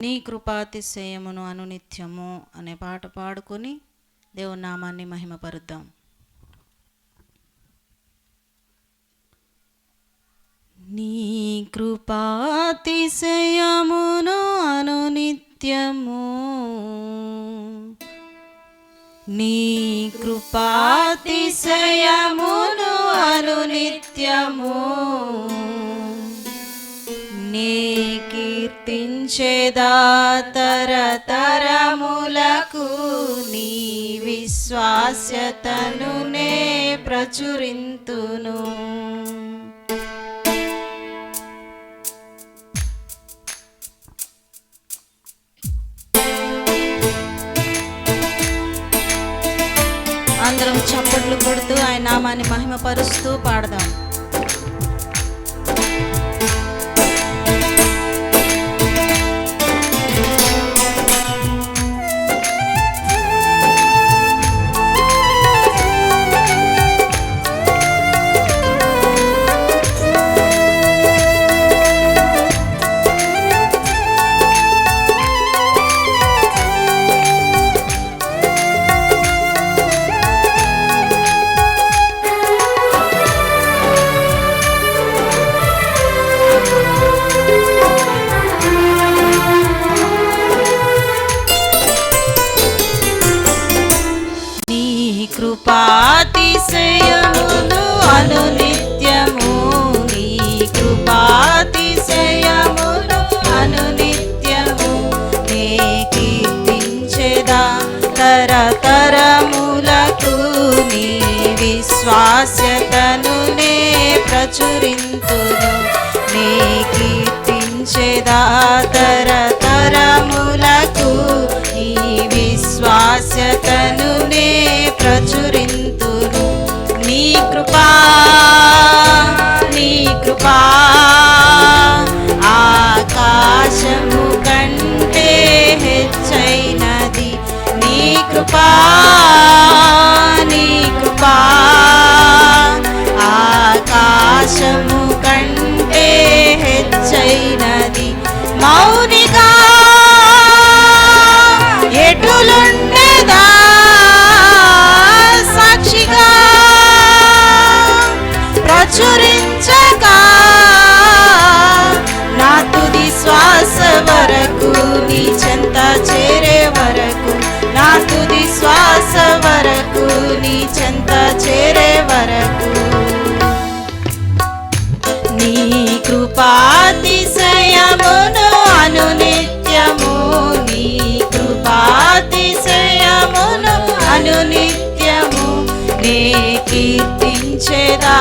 నీ కృపాతిశయమును అనునిత్యము అనే పాట పాడుకొని దేవుని నామాన్ని మహిమపరుద్దాం. నీ కృపాతిశయమును అనునిత్యము, నీ కృపాతిశయమును అనునిత్యము నే కీర్తించేదా తరతరములకు, నీ విశ్వాస్యతను నే ప్రచురింతును. అందరం చప్పట్లు కొడుతూ ఆయన నామాన్ని మహిమపరుస్తూ పాడదాం. కృపాతిశయమును అనునిత్యము, నీ కృపాతిశయమును అనునిత్యము నే కీర్తించెదా తరతరములకు, నీ విశ్వాస్యతను నే ప్రచురింతును. నే కీర్తించెదా తరతరములకు, నీ విశ్వాస్యతను నే ప్రచురింతును. నీ కృపా ఆకాశము కంటే హెచ్చైనది. నీ కృపా ఆకాశము కంటే హెచ్చైనది. మౌనిగా ఎటులుండెదా సాక్షిగా ప్రచురించగా, నా తుది శ్వాస వరకు నీ చెంత చేరే వరకు, నా తుది శ్వాస వరకు నీ చెంత చేరే వరకు నీ కృపాతిశయమును అనునిత్యము, నీ కృపాతిశయమును అనునిత్యము నే కీర్తించెదా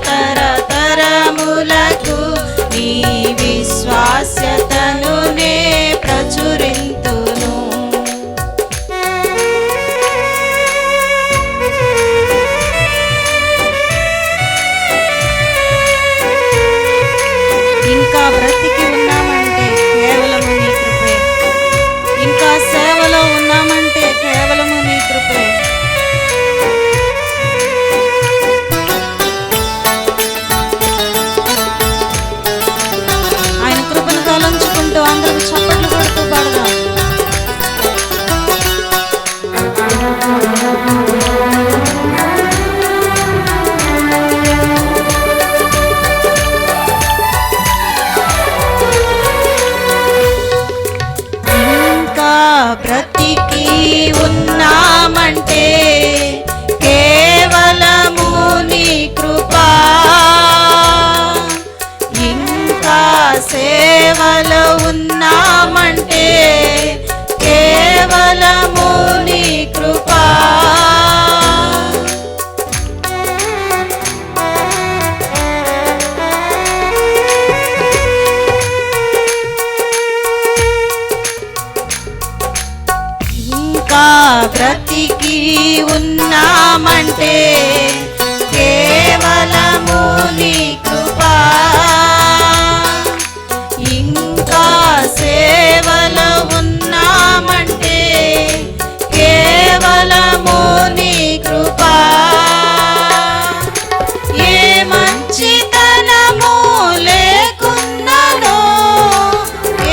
తరతరములకు, నీ విశ్వాస్యతను నే ప్రచురింతును. ఇంకా బ్రతికి ఉన్నామంటే కేవలము నీ కృపే, ఇంకా సేవలో ఉన్నామంటే కేవలము నీ కృపే. ఆయన కృపను తలంచుకుంటూ అందరం చప్పట్లు కొడుతూ పాడదాం. బ్రతికి ఉన్నామంటే కేవలము నీ కృపా, ఇంకా సేవలో ఉన్నామంటే కేవలము నీ కృపా. బ్రతికి ఉన్నామంటే కేవలము నీ కృపా, ఇంకా సేవలో ఉన్నామంటే కేవలము నీ కృపా. ఏ మంచితనము లేకున్నను,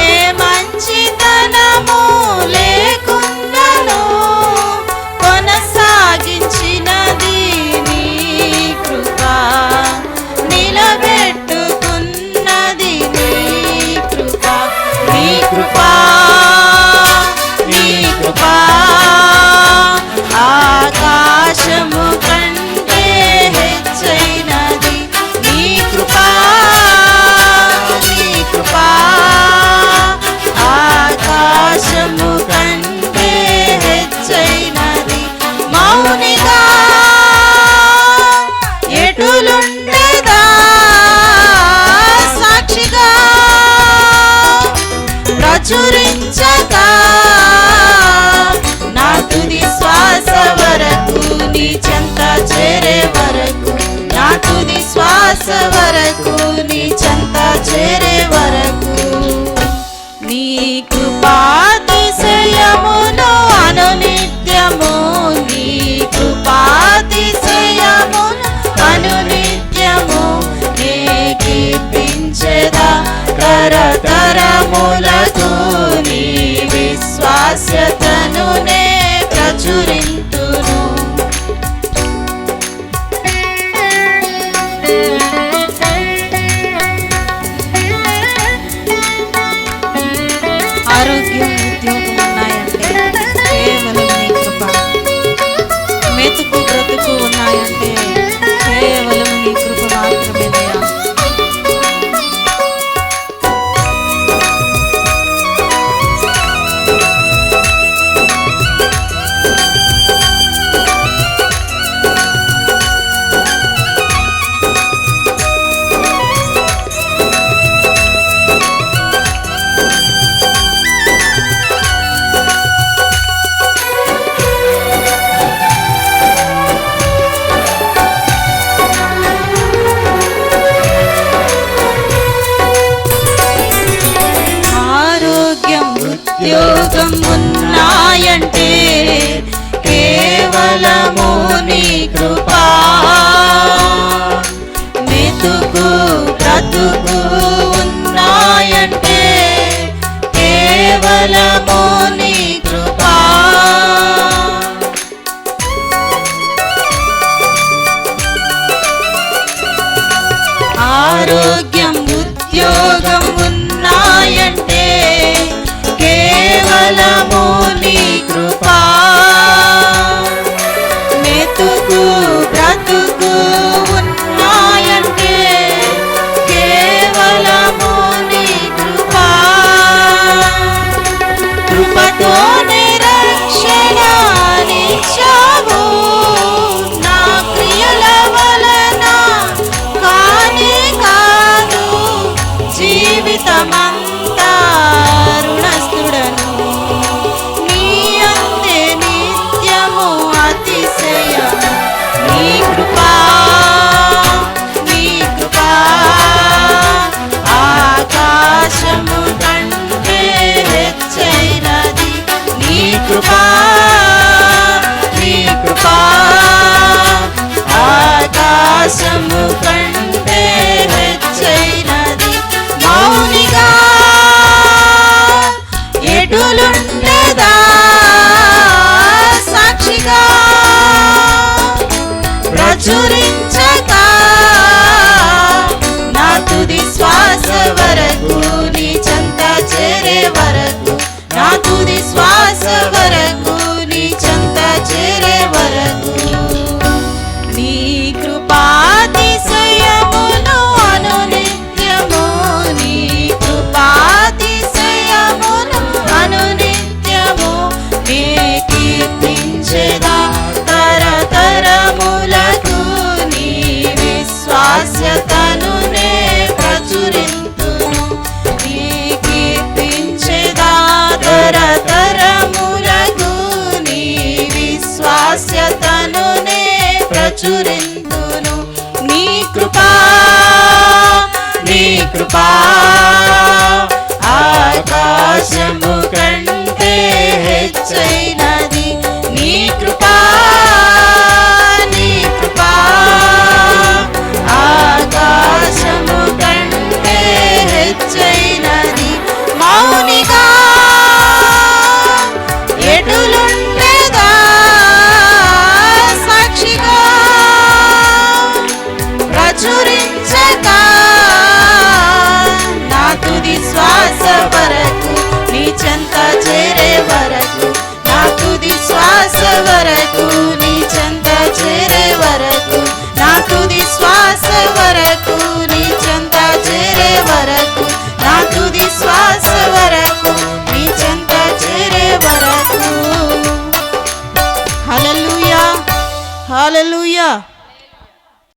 ఏ మంచితనము కృపా నీ కృపా ఆకాశము కంటే హెచ్చైనది నీ కృపా నీ కృపా ఆకాశము కంటే హెచ్చైనది మౌనిగా ఎటులుండేదా సాక్షిగా ప్రచురించక నా తుది శ్వాస వరకు నీ చెంత చేరే వరకు నా తుది శ్వాస వరకు నీ చెంత చేరే వరకు నీ కృపాతిశయమును అనునిత్యము నీ కృపాతిశయమును అనునిత్యము నే కీర్తించెదా తరతరములకు నీ విశ్వాస్యతను నే ప్రచురింతును ఆరోగ్యం ఉద్యోగం ఉన్నాయంటే కేవలం నీ కృప మెతుకు బ్రతుకు ఉన్నాయంటే కేవలం నీ కృప మాత్రమేనయ్యా ఉద్యోగం ఉన్నాయంటే కేవలము నీ కృపా మెతుకు బ్రతుకు ఉన్నాయంటే కేవలము నీ కృపా ఆరోగ్యం ఉద్యోగం ఉన్నాయంటే కేవలము నీ కృపా మెతుకు బ్రతుకు ఉన్నాయంటే కేవలము నీ కృపా కృపతో నిరక్షణనిచ్చావు నా ప్రియుల వలన కానే కాదు జీవితమంతా రుణస్థుడను నీ అందే నిత్యము అతిశయము నీ కృపా నీ కృపా ఆకాశము కంటే హెచ్చైనది నీ కృపా నీ కృపా ఆకాశము కంటే హెచ్చైనది మౌనిగా ఎటులుండేదా సాక్షిగా ప్రచురించక నా తుది శ్వాస వరకు నీ చెంత చేరే వరకు నా తుది శ్వాస వరకు నీ చెంత చేరే వరకు నీ కృపాతిశయమును అనునిత్యము నీ కృపాతిశయమును అనునిత్యము నే కీర్తించెదా తరతరములకు నీ విశ్వాస్యతను నే ప్రచురింతును నీ కీర్తించెదా తరతరములకు నీ విశ్వాస్యతను నే ప్రచురింతును నీ కృపా నీ కృపా ఆకాశము కంటే హెచ్చైనది నీ కృపా నీ కృపా ఆకాశము కంటే హెచ్చైనది మౌనిగా ఎటులుండేదా సాక్షిగా ప్రచురించక నా తుది శ్వాస వరకు నీ చెంత చేరే వరకు, నా తుది శ్వాస వరకు నీ చెంత చేరే వరకు, నా తుది శ్వాస వరకు నీ చెంత చేరే వరకు, నా తుది శ్వాస వరకు నీ చెంత చేరే వరకు. హల్లెలూయా, హల్లెలూయా.